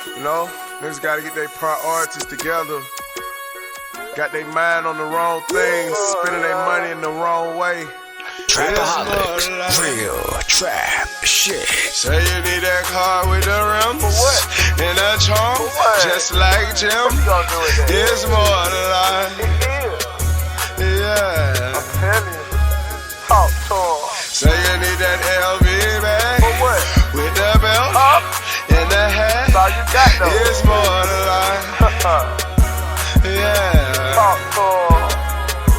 You know, niggas gotta get their priorities together. Got their mind on the wrong things, spending their money in the wrong way. Trapaholics, real trap shit. Say you need that car with the rims and a charm, just like Jim. It's more than life. Yeah. I'm telling you. Talk to him. Say you need that LV bag For what? with the belt and the hat. That's all you got though. It's more than life. Yeah. Talk to him.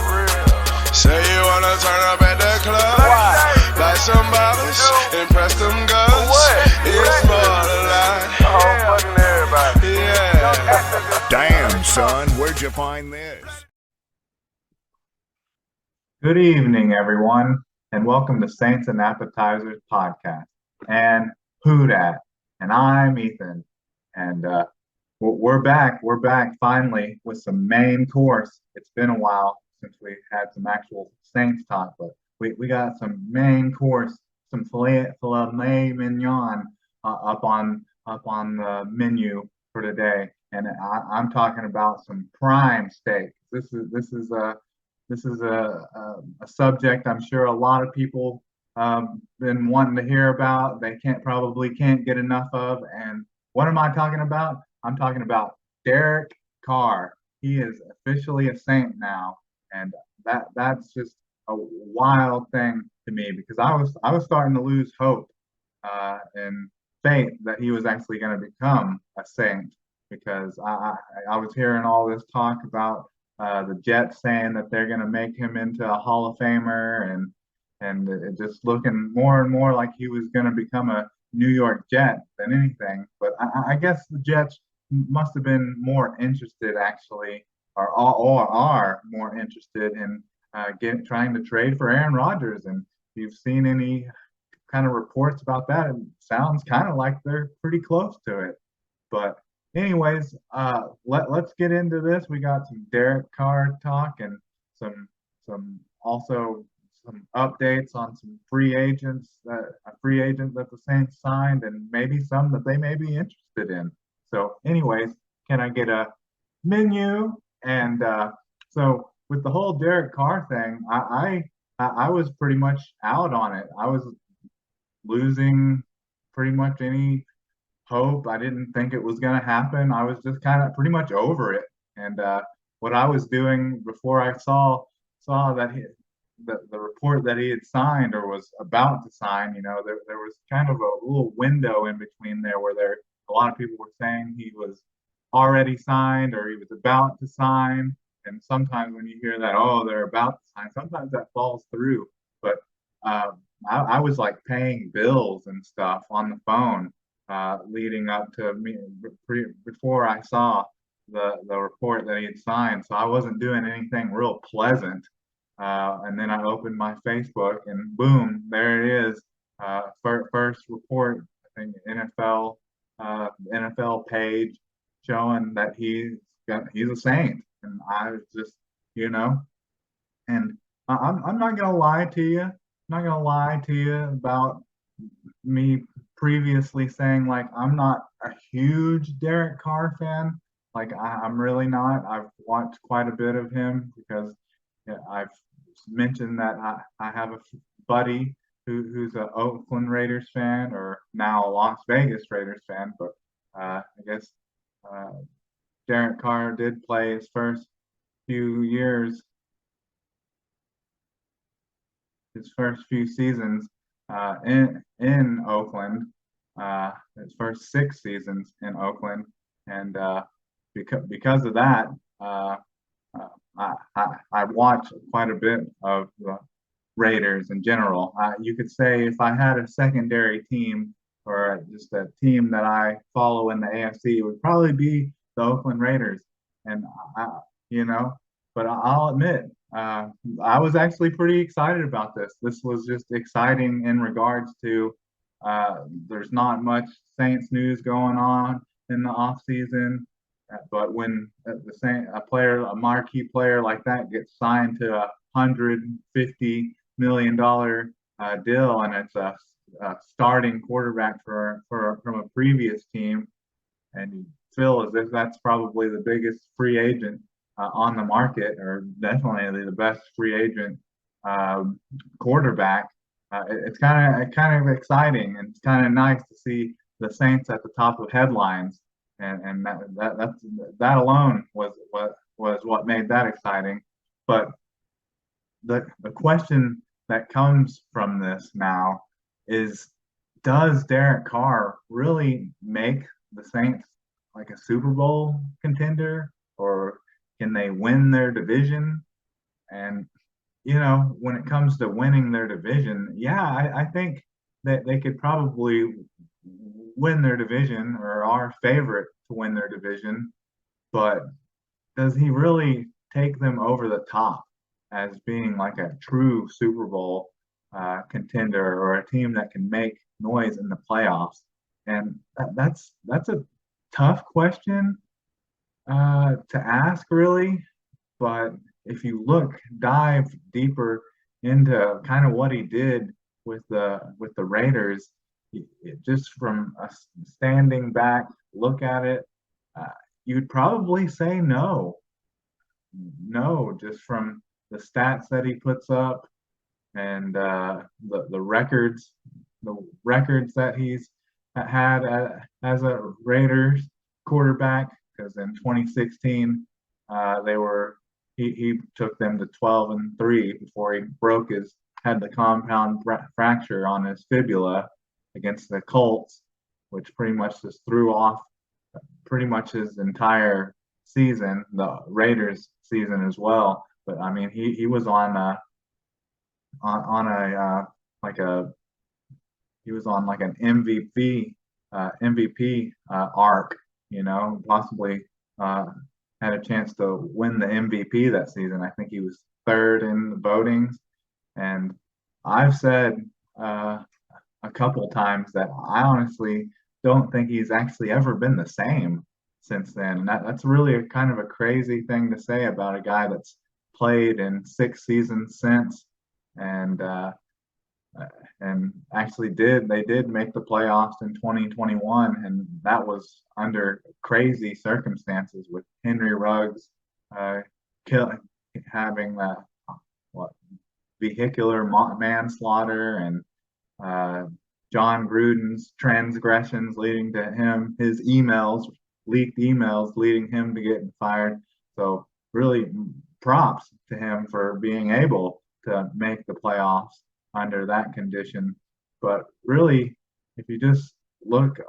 Real. Say you wanna turn up at the club, Why? buy some bottles, impress them girls. what? It's more than life. Oh, fucking everybody. Yeah. Damn, son, where'd you find this? Good evening, everyone, and welcome to Saints and Appetizers podcast. And who dat? And I'm Ethan. And we're back. We're back finally with some main course. It's been a while since we had some actual Saints talk, but we got some main course, some filet mignon up on the menu for today. And I'm talking about some prime steak. This is a subject I'm sure a lot of people been wanting to hear about. They probably can't get enough of. And what am I talking about? I'm talking about Derek Carr. He is officially a Saint now, and that's just a wild thing to me because I was starting to lose hope and faith that he was actually going to become a Saint because I was hearing all this talk about the Jets saying that they're going to make him into a Hall of Famer, and it just looking more and more like he was going to become a New York Jet than anything. But I guess the Jets must have been more interested, actually, or are more interested in trying to trade for Aaron Rodgers. And if you've seen any kind of reports about that, it sounds kind of like they're pretty close to it. But anyways, let's get into this. We got some Derek Carr talk and some also some updates on some free agents a free agent that the Saints signed and maybe some that they may be interested in. So anyways, can I get a menu? And so with the whole Derek Carr thing, I was pretty much out on it. I was losing pretty much any hope. I didn't think it was going to happen. I was just kind of pretty much over it. And what I was doing before I saw that the report that he had signed or was about to sign, there was kind of a little window in between there where a lot of people were saying he was already signed or he was about to sign. And sometimes when you hear that, oh, they're about to sign, sometimes that falls through. But I was like paying bills and stuff on the phone leading up to me before I saw the report that he had signed. So I wasn't doing anything real pleasant. And then I opened my Facebook and boom, there it is. First report, I think NFL page showing that he's a Saint. And I was just, and I'm not gonna lie to you. I'm not gonna lie to you about me previously saying like I'm not a huge Derek Carr fan. Like I'm really not. I've watched quite a bit of him because I've mentioned that I have a buddy who's an Oakland Raiders fan or now a Las Vegas Raiders fan. But I guess Derek Carr did play his first few years, his first few seasons in Oakland, his first 6 seasons in Oakland, and because of that, I watch quite a bit of the Raiders in general. You could say if I had a secondary team or just a team that I follow in the AFC, it would probably be the Oakland Raiders. And but I'll admit, I was actually pretty excited about this. This was just exciting in regards to there's not much Saints news going on in the off season, but when a marquee player like that gets signed to $150 million deal, and it's a starting quarterback from a previous team, and you feel as if that's probably the biggest free agent on the market, or definitely the best free agent um, quarterback. It's kind of exciting, and it's kind of nice to see the Saints at the top of headlines, and that alone was what made that exciting. But the question that comes from this now is, does Derek Carr really make the Saints like a Super Bowl contender, or can they win their division? And when it comes to winning their division, yeah, I think that they could probably win their division, or are favorite to win their division. But does he really take them over the top as being like a true Super Bowl contender, or a team that can make noise in the playoffs? And that's a tough question to ask, really. But if you dive deeper into kind of what he did with the Raiders, just from a standing back look at it, uh, you'd probably say no, no, just from the stats that he puts up, and the records that he's had as a Raiders quarterback. Because in 2016, they were he took them to 12-3 before he had the compound fracture on his fibula against the Colts, which pretty much just threw off pretty much his entire season, the Raiders season as well. But I mean, he was on a like a he was on like an MVP arc, possibly had a chance to win the MVP that season. I think he was third in the votings, and I've said a couple times that I honestly don't think he's actually ever been the same since then. And that's really a kind of a crazy thing to say about a guy that's played in 6 seasons since, and actually they did make the playoffs in 2021, and that was under crazy circumstances with Henry Ruggs uh, kill, having that what vehicular manslaughter, and uh, John Gruden's transgressions leading to his leaked emails leading him to getting fired. So really, props to him for being able to make the playoffs under that condition. But really, if you just look,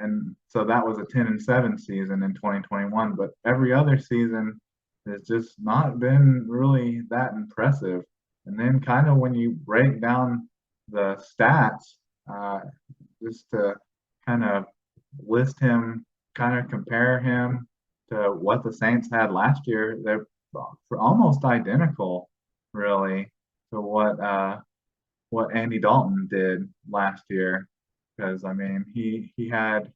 and so that was a 10-7 season in 2021, but every other season has just not been really that impressive. And then kind of when you break down the stats, just to kind of list him, kind of compare him to what the Saints had last year, they're almost identical, really, to what Andy Dalton did last year. Because I mean, he had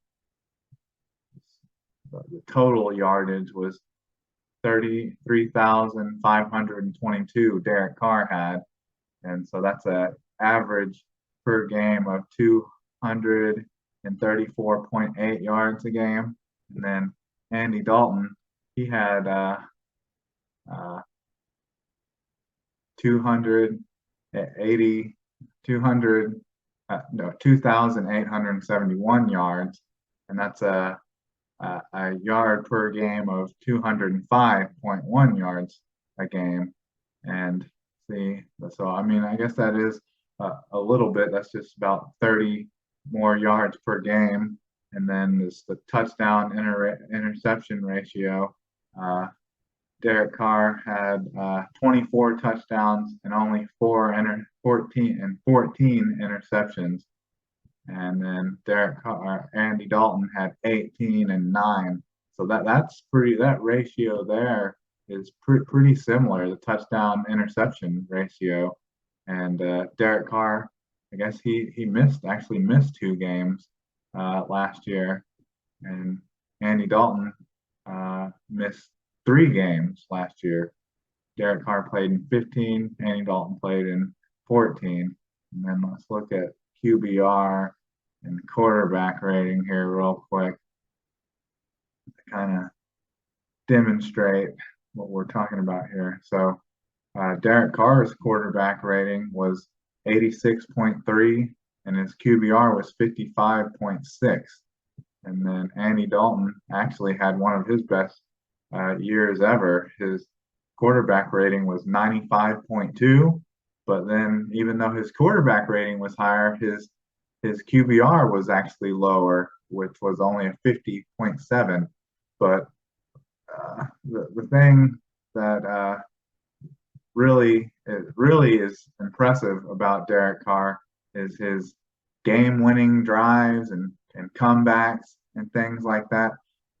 the total yardage was 33,522. Derek Carr had, and so that's a average per game of 234.8 yards a game. And then Andy Dalton, he had uh, 280, 200, no, 2,871 yards, and that's a yard per game of 205.1 yards a game. And see, so I mean, I guess that is a little bit. That's just about 30 more yards per game. And then there's the touchdown interception ratio. Derek Carr had 24 touchdowns and only 14 interceptions. And then Andy Dalton had 18 and 9. So that ratio there is pretty similar, the touchdown interception ratio. And Derek Carr, I guess he actually missed 2 games last year, and Andy Dalton missed 3 games last year. Derek Carr played in 15, Andy Dalton played in 14. And then let's look at QBR and quarterback rating here real quick. kind of demonstrate what we're talking about here. So Derek Carr's quarterback rating was 86.3 and his QBR was 55.6. And then Andy Dalton actually had one of his best years ever. His quarterback rating was 95.2, but then even though his quarterback rating was higher, his QBR was actually lower, which was only a 50.7. But the thing that really is impressive about Derek Carr is his game-winning drives and comebacks and things like that.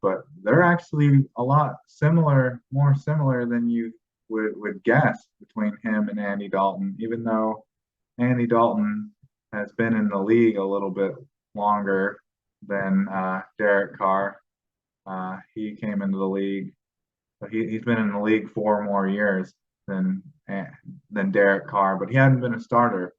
But they're actually a lot similar, more similar than you would guess between him and Andy Dalton, even though Andy Dalton has been in the league a little bit longer than Derek Carr. He came into the league, but he's been in the league 4 more years than Derek Carr, but he hadn't been a starter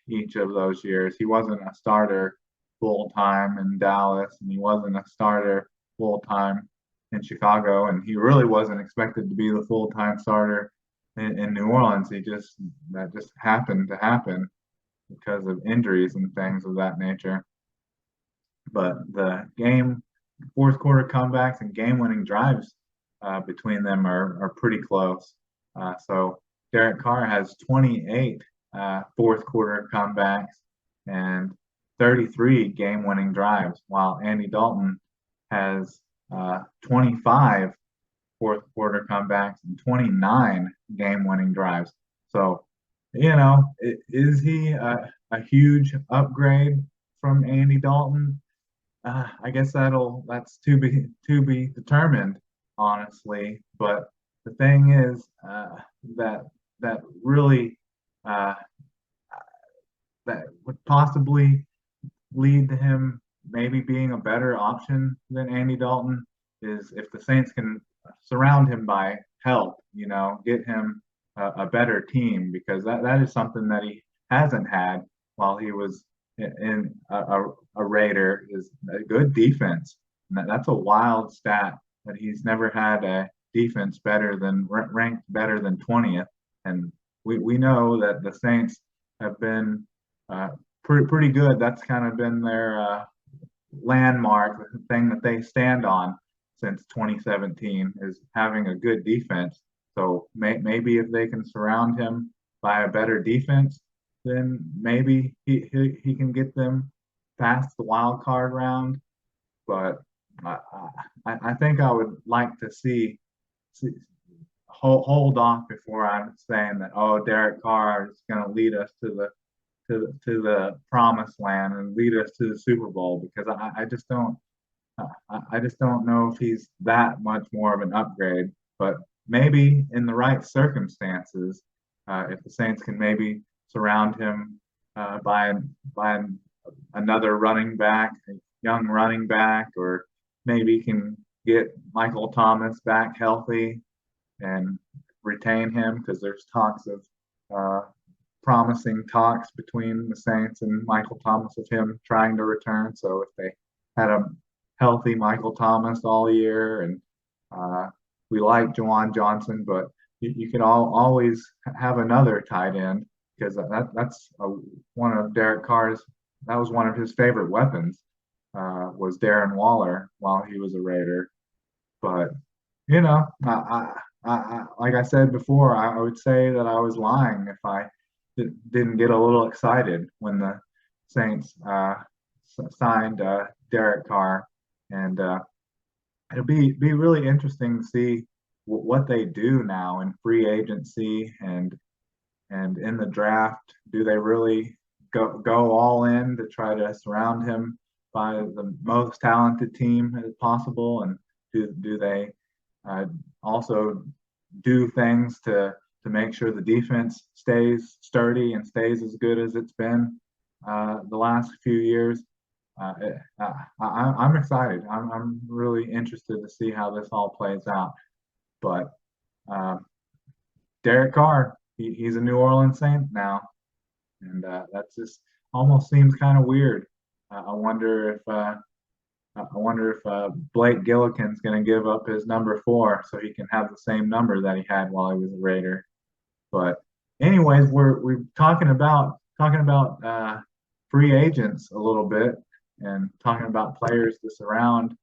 each of those years. He wasn't a starter full time in Dallas, and he wasn't a starter full time in Chicago, and he really wasn't expected to be the full time starter in New Orleans. That just happened to happen because of injuries and things of that nature. But the fourth quarter comebacks and game winning drives between them are pretty close. So Derek Carr has 28 fourth quarter comebacks and 33 game winning drives, while Andy Dalton has 25 fourth quarter comebacks and 29 game winning drives. So, is he a huge upgrade from Andy Dalton? I guess that's to be determined, honestly. But the thing is that really that would possibly lead to him maybe being a better option than Andy Dalton is if the Saints can surround him by help, get him a better team, because that is something that he hasn't had while he was in a Raider, is a good defense. And that's a wild stat that he's never had a defense ranked better than 20th. And we know that the Saints have been pretty good. That's kind of been their landmark, the thing that they stand on since 2017 is having a good defense. So maybe if they can surround him by a better defense, then maybe he can get them past the wild card round. But I think I would like to see hold off before I'm saying that Derek Carr is going to lead us to the promised land and lead us to the Super Bowl, because I just don't know if he's that much more of an upgrade. But maybe in the right circumstances, if the Saints can maybe surround him by another running back, a young running back, or maybe can get Michael Thomas back healthy and retain him, because there's talks of promising talks between the Saints and Michael Thomas of him trying to return. So if they had a healthy Michael Thomas all year, and we like Juwan Johnson, but you could always have another tight end, because that's one of Derek Carr's. That was one of his favorite weapons, was Darren Waller while he was a Raider. But like I said before, I would say that I was lying if I didn't get a little excited when the Saints signed Derek Carr, and it'll be really interesting to see what they do now in free agency and in the draft. Do they really go all in to try to surround him by the most talented team as possible, and do they also do things to make sure the defense stays sturdy and stays as good as it's been the last few years? I'm excited. I'm really interested to see how this all plays out. But Derek Carr, he's a New Orleans Saint now, and that just almost seems kind of weird. I wonder if I wonder if Blake Gillikin's going to give up his number 4 so he can have the same number that he had while he was a Raider. But anyways, we're talking about free agents a little bit and talking about players to surround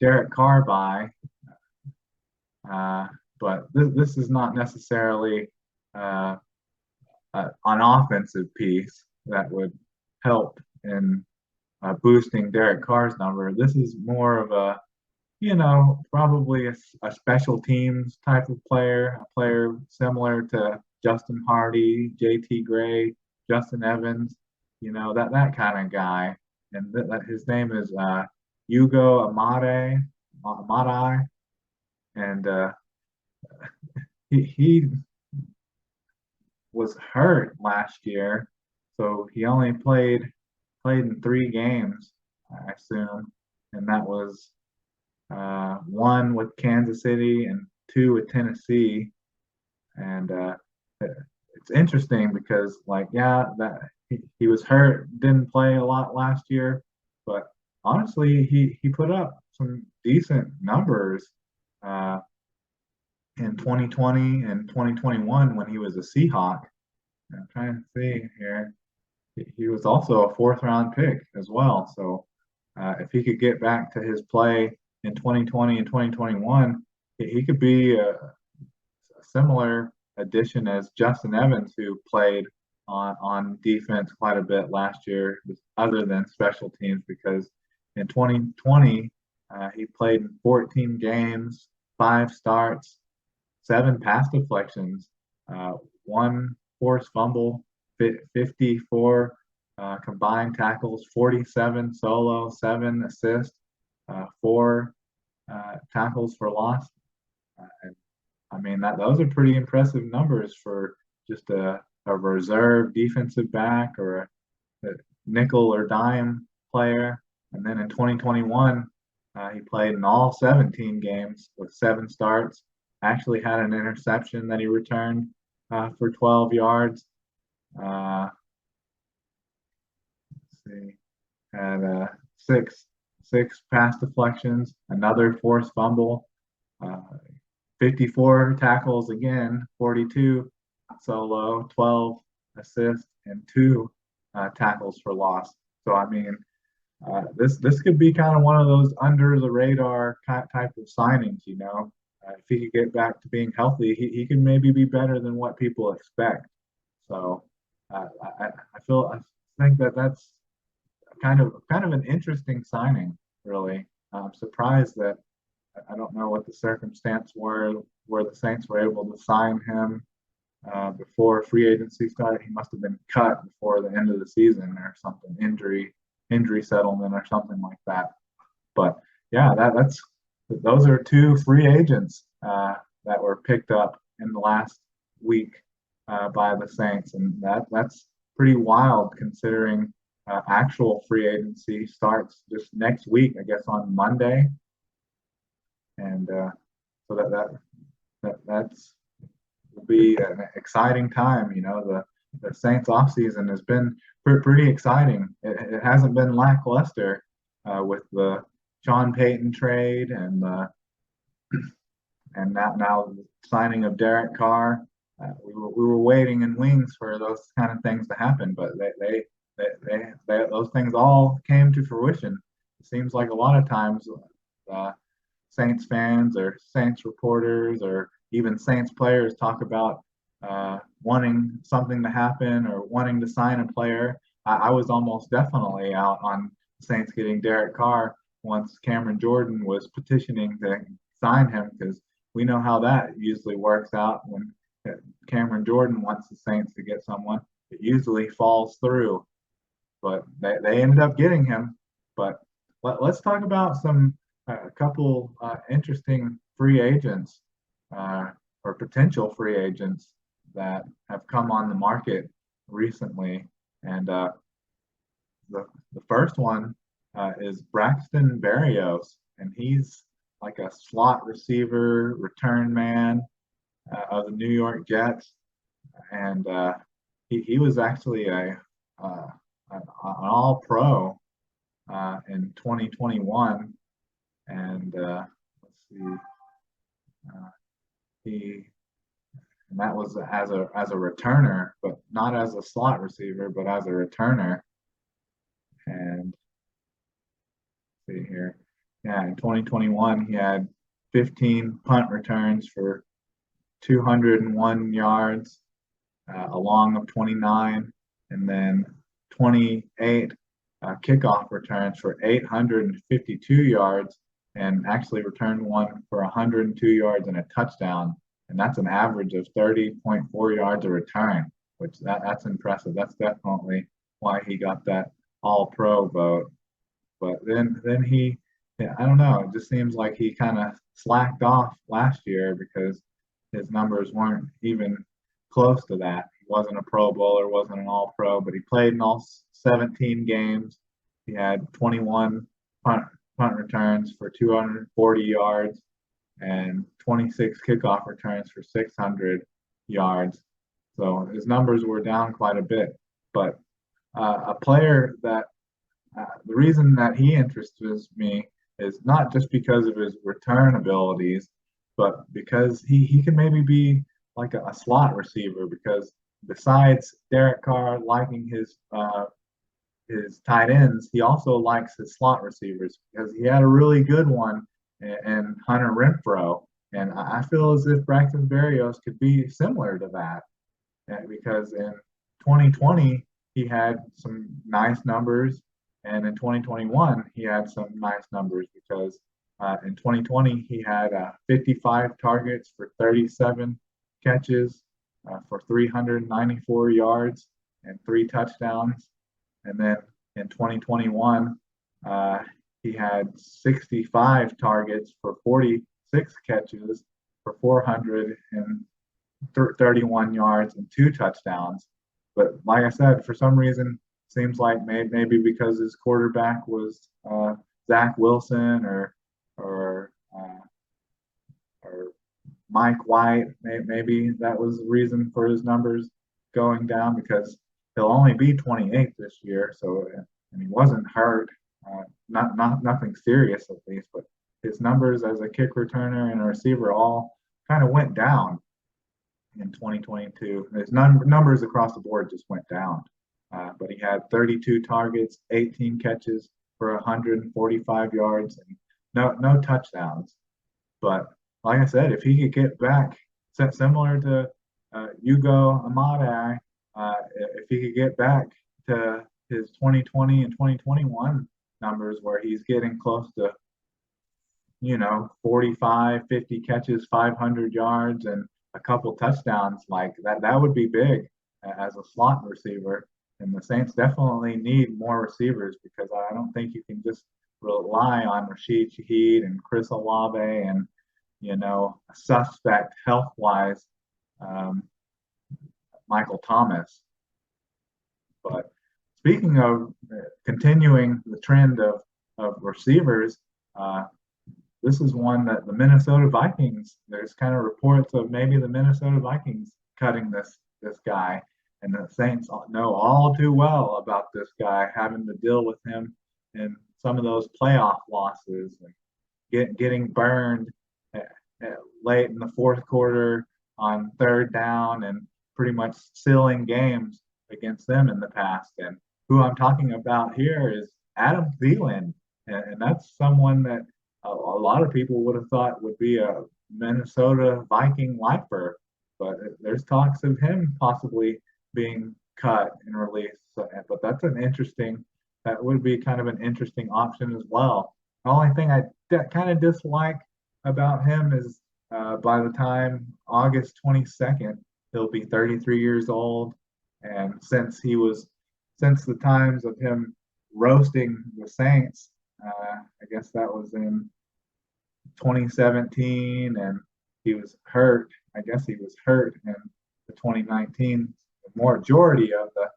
Derek Carr by. But this is not necessarily uh, an offensive piece that would help in boosting Derek Carr's number. This is more of a, probably a special teams type of player, a player similar to Justin Hardy, JT Gray, Justin Evans, that kind of guy. And his name is Hugo Amade, and he was hurt last year, so he only played in 3 games, I assume, and that was one with Kansas City and 2 with Tennessee. And it's interesting because, like, yeah, that he was hurt, didn't play a lot last year, but honestly, he put up some decent numbers uh, in 2020 and 2021 when he was a Seahawk. I'm trying to see here. He was also a 4th-round pick as well. So if he could get back to his play in 2020 and 2021, he could be a similar addition as Justin Evans, who played on defense quite a bit last year, other than special teams, because in 2020 he played in 14 games, 5 starts, 7 pass deflections, 1 forced fumble, 54 combined tackles, 47 solo, 7 assists, 4 tackles for loss. And I mean, those are pretty impressive numbers for just a reserve defensive back or a nickel or dime player. And then in 2021, he played in all 17 games with 7 starts. Actually had an interception that he returned for 12 yards. Let's see, had 6 pass deflections, another forced fumble, 54 tackles again, 42 solo, 12 assists, and 2 tackles for loss. So I mean, this could be kind of one of those under the radar type of signings. If he could get back to being healthy, he can maybe be better than what people expect. So I think that's kind of an interesting signing, really. I'm surprised that I don't know what the circumstance were where the Saints were able to sign him before free agency started. He must have been cut before the end of the season or something, injury settlement or something like that. But yeah, those are 2 free agents that were picked up in the last week by the Saints, and that's pretty wild considering actual free agency starts just next week, I guess on Monday, and so that's will be an exciting time. The Saints offseason has been pretty exciting. It hasn't been lackluster with the Sean Payton trade and now the signing of Derek Carr. We were waiting in wings for those kind of things to happen, but they those things all came to fruition. It seems like a lot of times Saints fans or Saints reporters or even Saints players talk about wanting something to happen or wanting to sign a player. I was almost definitely out on Saints getting Derek Carr once Cameron Jordan was petitioning to sign him, because we know how that usually works out. When Cameron Jordan wants the Saints to get someone, it usually falls through. But they ended up getting him. But let's talk about a couple interesting free agents or potential free agents that have come on the market recently. And the first one is Braxton Berrios, and he's like a slot receiver, return man of the New York Jets, and he was actually an All-Pro in 2021, and let's see, he and that was as a returner, but not as a slot receiver, but as a returner. And see here, yeah, in 2021 he had 15 punt returns for 201 yards, a long of 29, and then 28 kickoff returns for 852 yards, and actually returned one for 102 yards and a touchdown. And that's an average of 30.4 yards a return, which that's impressive. That's definitely why he got that All Pro vote. But then he, yeah, I don't know. It just seems like he kind of slacked off last year because his numbers weren't even close to that. He wasn't a Pro Bowler, wasn't an All Pro, but he played in all 17 games. He had 21 punt returns for 240 yards and 26 kickoff returns for 600 yards. So his numbers were down quite a bit. But a player that the reason that he interests me is not just because of his return abilities, but because he can maybe be like a slot receiver. Because besides Derek Carr liking his tight ends, he also likes his slot receivers because he had a really good one in Hunter Renfrow. And I feel as if Braxton Berrios could be similar to that. Because in 2020, he had some nice numbers. And in 2021, he had some nice numbers because in 2020, he had 55 targets for 37 catches for 394 yards and 3 touchdowns. And then in 2021, he had 65 targets for 46 catches for 431 yards and 2 touchdowns. But like I said, for some reason, seems like maybe because his quarterback was Zach Wilson or Mike White. Maybe that was the reason for his numbers going down because he'll only be 28 this year. So and he wasn't hurt, nothing serious at least. But his numbers as a kick returner and a receiver all kind of went down in 2022. His numbers across the board just went down. But he had 32 targets, 18 catches for 145 yards, and no touchdowns. But like I said, if he could get back, similar to Hugo Amadi, if he could get back to his 2020 and 2021 numbers where he's getting close to, 45, 50 catches, 500 yards, and a couple touchdowns like that would be big as a slot receiver. And the Saints definitely need more receivers because I don't think you can just rely on Rashid Shaheed and Chris Olave and, a suspect health-wise, Michael Thomas. But speaking of continuing the trend of receivers, this is one that the Minnesota Vikings, there's kind of reports of maybe the Minnesota Vikings cutting this guy. And the Saints know all too well about this guy, having to deal with him in some of those playoff losses and getting burned late in the fourth quarter on third down and pretty much sealing games against them in the past. And who I'm talking about here is Adam Thielen. And that's someone that a lot of people would have thought would be a Minnesota Viking lifer. But there's talks of him possibly being cut and released. But that would be kind of an interesting option as well. The only thing I kind of dislike about him is by the time August 22nd, he'll be 33 years old. And since the times of him roasting the Saints, I guess that was in 2017, and he was hurt. I guess he was hurt in the 2019 majority of the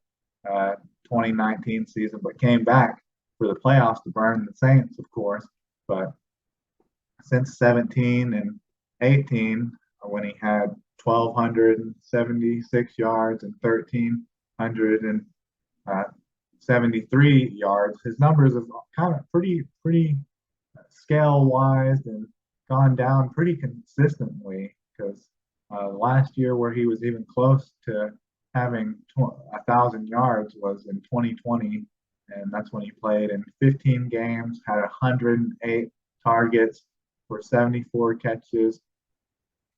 2019 season, but came back for the playoffs to burn the Saints, of course. But since 17 and 18, when he had 1,276 yards and 73 yards. His numbers have kind of pretty scale wise and gone down pretty consistently because last year where he was even close to having 1,000 yards was in 2020, and that's when he played in 15 games, had 108 targets for 74 catches,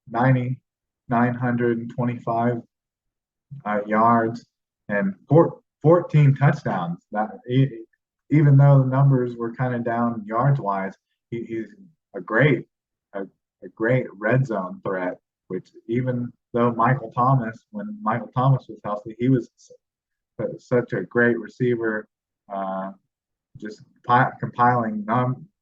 925 yards, and 14 touchdowns. Even though the numbers were kind of down yards wise, he's a great a great red zone threat. Which even though when Michael Thomas was healthy, he was such a great receiver, uh, just compiling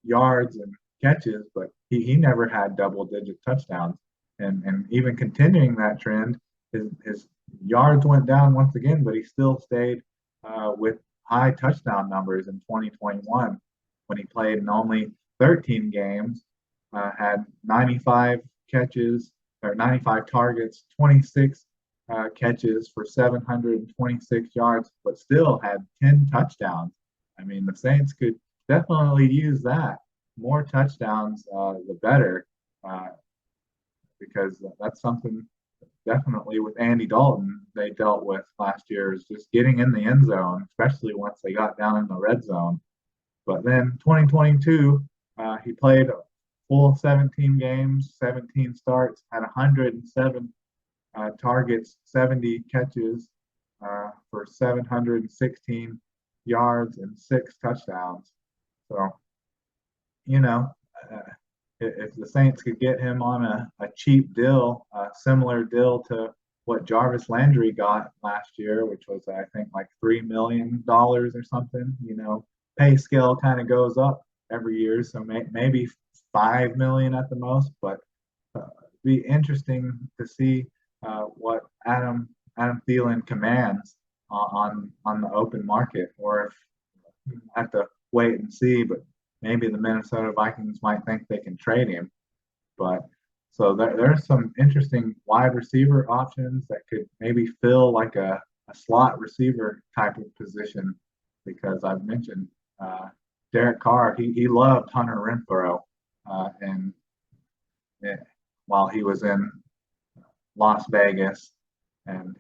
yards and catches, but he never had double-digit touchdowns. And even continuing that trend, his yards went down once again, but he still stayed with high touchdown numbers in 2021 when he played in only 13 games, had 95 catches or 95 targets, 26 catches for 726 yards, but still had 10 touchdowns. I mean, the Saints could definitely use that. More touchdowns, the better, because that's something definitely with Andy Dalton they dealt with last year is just getting in the end zone, especially once they got down in the red zone. But then 2022, he played full 17 games, 17 starts, had 107 targets, 70 catches for 716 yards and 6 touchdowns. So, you know, if the Saints could get him on a cheap deal, a similar deal to what Jarvis Landry got last year, which was, I think, like $3 million or something, pay scale kind of goes up every year. So maybe 5 million at the most, but be interesting to see what Adam Thielen commands on the open market, or if I have to wait and see. But maybe the Minnesota Vikings might think they can trade him. But so there's some interesting wide receiver options that could maybe fill like a slot receiver type of position, because I've mentioned Derek Carr. He loved Hunter Renfrow, and while he was in Las Vegas, and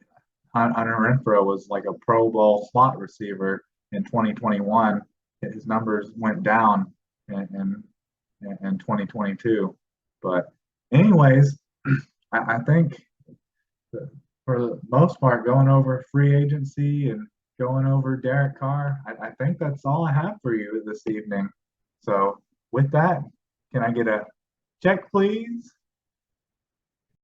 Hunter Renfrow was like a Pro Bowl slot receiver in 2021. His numbers went down in 2022. But anyways, I think for the most part, going over free agency and going over Derek Carr, I think that's all I have for you this evening. So with that, can I get a check, please?